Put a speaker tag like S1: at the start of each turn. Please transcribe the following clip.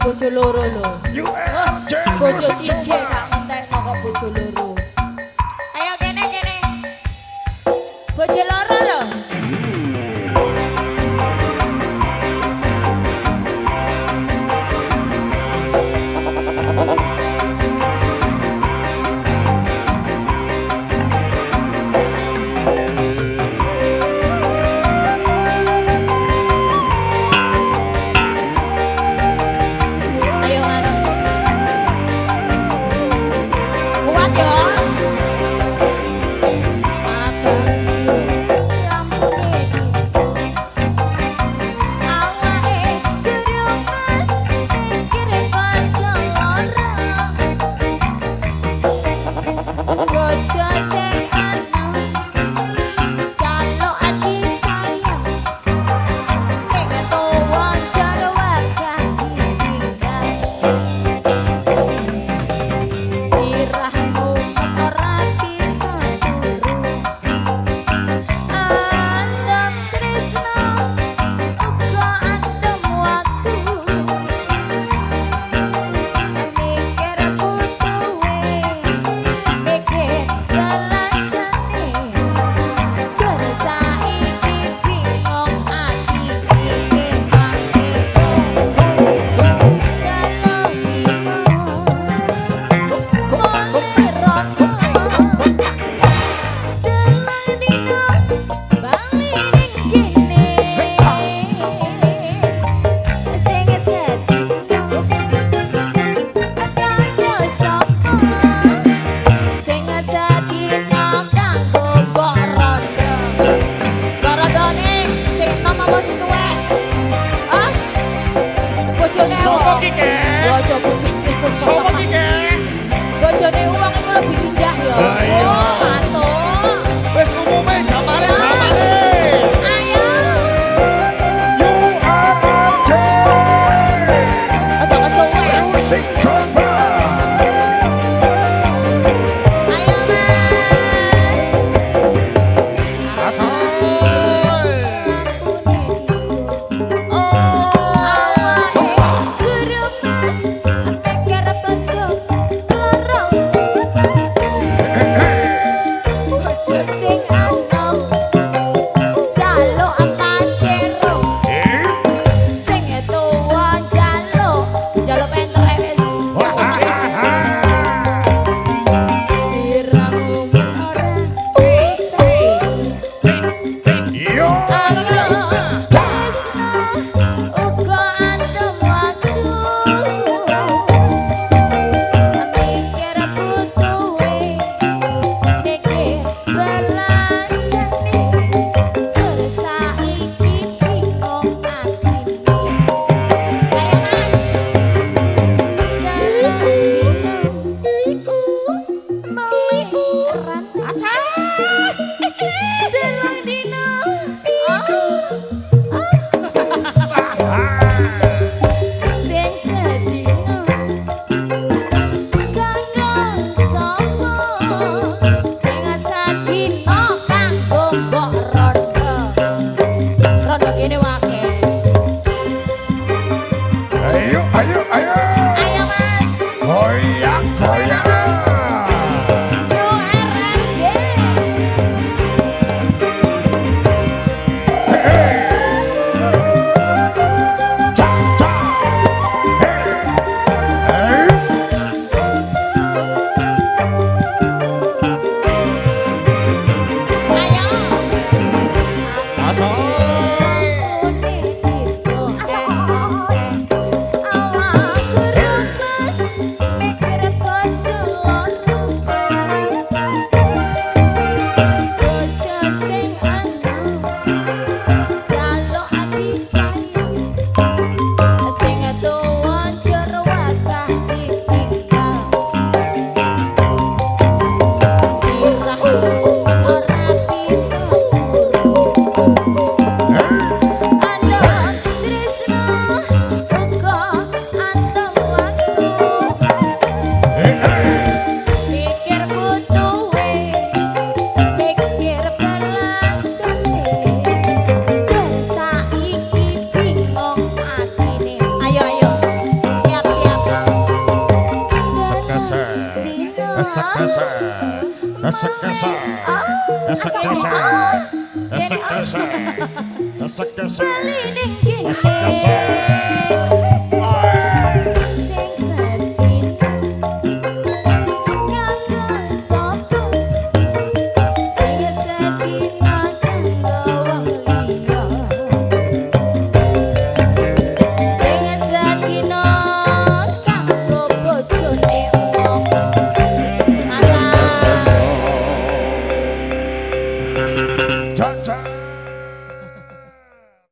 S1: bojo loro lho.
S2: UMJ
S1: Bojo
S2: musik
S1: siji
S2: coba.
S1: tak ngentekno kok bojo loro. Ayo kene kene. Bojo loro lho. Ayo Mas. Kuat yo.
S2: Sopo ki ke?
S1: Bojo bojone.
S2: Sopo ki ke?
S1: Bojone uang itu lebih indah ya.
S2: Ayo.
S1: Oh, masuk.
S2: Wes umume jamane jamane.
S1: Ayo.
S2: UMJ
S1: Aja kesuwe.
S2: musik coba.
S1: Ayo Mas.
S2: Asoy.
S1: Awake guru mas, pikir bojo loro.
S2: Esek esek, esek esek, esek esek, esek esek, esek esek,
S1: Bali ning kene.
S2: esek esek.